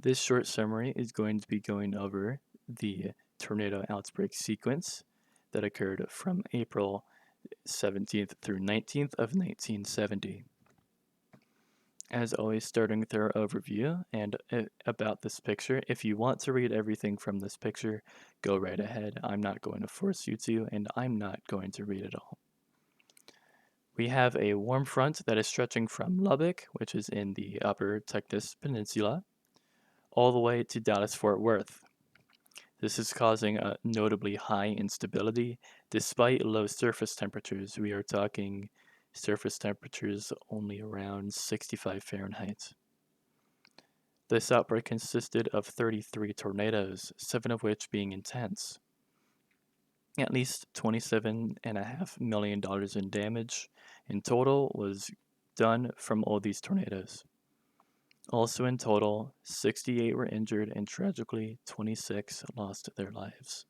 This short summary is going to be going over the tornado outbreak sequence that occurred from April 17th through 19th of 1970. As always, starting with our overview and about this picture. If you want to read everything from this picture, go right ahead. I'm not going to force you to, and I'm not going to read it all. We have a warm front that is stretching from Lubbock, which is in the upper Texas Peninsula, all the way to Dallas-Fort Worth. This is causing a notably high instability despite low surface temperatures. We are talking surface temperatures only around 65 Fahrenheit. This outbreak consisted of 33 tornadoes, 7 of which being intense. At least $27.5 million in damage in total was done from all these tornadoes. Also in total, 68 were injured and tragically 26 lost their lives.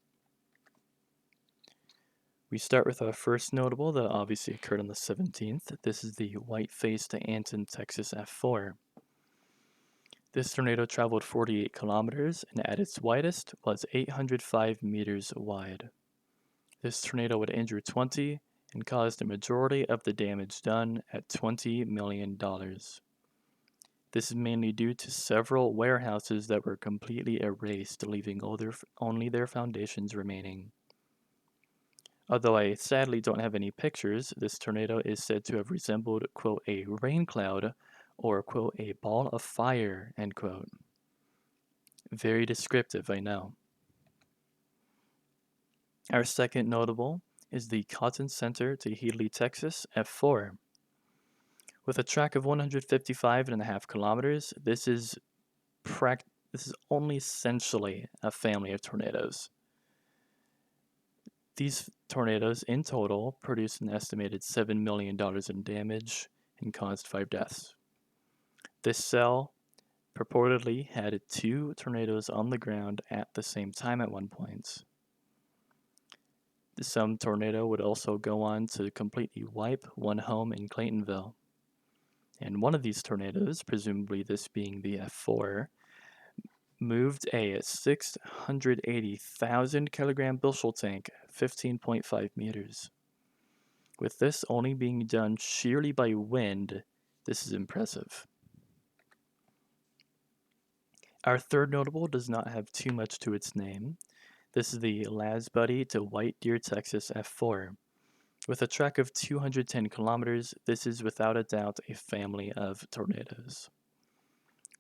We start with our first notable that obviously occurred on the 17th. This is the white-faced Anton, Texas F4. This tornado traveled 48 kilometers and at its widest was 805 meters wide. This tornado would injure 20 and caused a majority of the damage done at $20 million. This is mainly due to several warehouses that were completely erased, leaving only their foundations remaining. Although I sadly don't have any pictures, this tornado is said to have resembled, quote, a rain cloud or, quote, a ball of fire, end quote. Very descriptive, I know. Our second notable is the Cotton Center to Healy, Texas, F4. With a track of 155.5 kilometers, this is only essentially a family of tornadoes. These tornadoes in total produced an estimated $7 million in damage and caused 5 deaths. This cell purportedly had 2 tornadoes on the ground at the same time at one point. Some tornado would also go on to completely wipe one home in Claytonville. And one of these tornadoes, presumably this being the F4, moved a 680,000 kilogram bushel tank 15.5 meters. With this only being done sheerly by wind, this is impressive. Our third notable does not have too much to its name. This is the Lasbuddy to White Deer, Texas F4. With a track of 210 kilometers, this is without a doubt a family of tornadoes.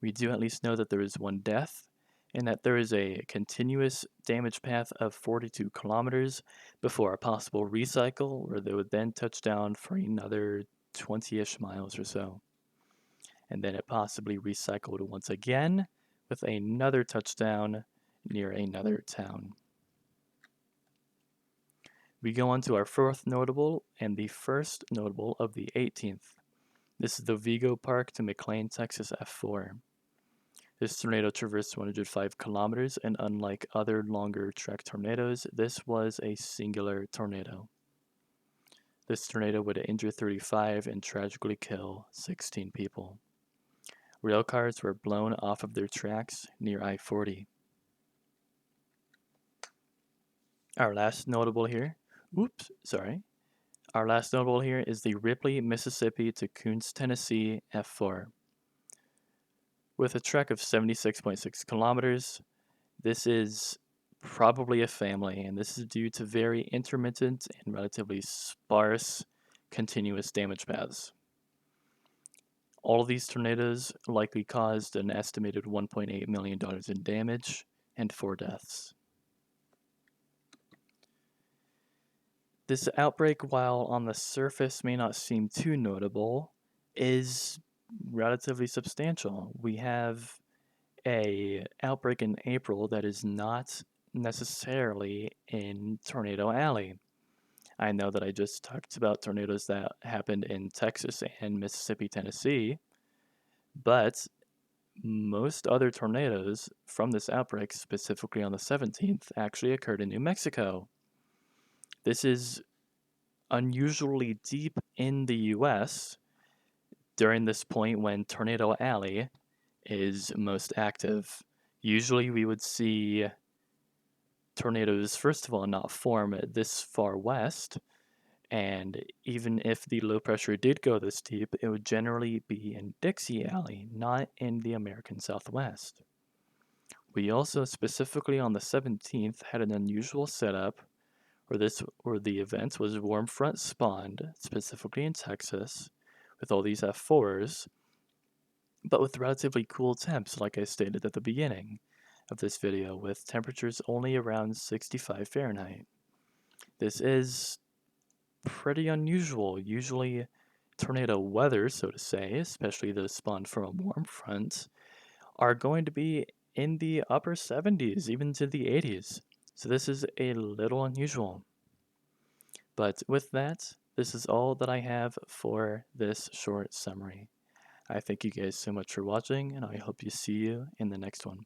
We do at least know that there is 1 death, and that there is a continuous damage path of 42 kilometers before a possible recycle, where they would then touch down for another 20-ish miles or so. And then it possibly recycled once again with another touchdown near another town. We go on to our fourth notable and the first notable of the 18th. This is the Vigo Park to McLean, Texas F4. This tornado traversed 105 kilometers, and unlike other longer track tornadoes, this was a singular tornado. This tornado would injure 35 and tragically kill 16 people. Rail cars were blown off of their tracks near I-40. Our last notable here is the Ripley, Mississippi to Coons, Tennessee F4. With a trek of 76.6 kilometers, this is probably a family, and this is due to very intermittent and relatively sparse continuous damage paths. All of these tornadoes likely caused an estimated $1.8 million in damage and 4 deaths. This outbreak, while on the surface may not seem too notable, is relatively substantial. We have an outbreak in April that is not necessarily in Tornado Alley. I know that I just talked about tornadoes that happened in Texas and Mississippi, Tennessee, but most other tornadoes from this outbreak, specifically on the 17th, actually occurred in New Mexico. This is unusually deep in the U.S. during this point when Tornado Alley is most active. Usually we would see tornadoes, first of all, not form this far west, and even if the low pressure did go this deep, it would generally be in Dixie Alley, not in the American Southwest. We also, specifically on the 17th, had an unusual setup where the event was warm front spawned, specifically in Texas, with all these F4s, but with relatively cool temps, like I stated at the beginning of this video, with temperatures only around 65 Fahrenheit. This is pretty unusual. Usually, tornado weather, so to say, especially those spawned from a warm front, are going to be in the upper 70s, even to the 80s. So this is a little unusual. But with that, this is all that I have for this short summary. I thank you guys so much for watching, and I hope you see you in the next one.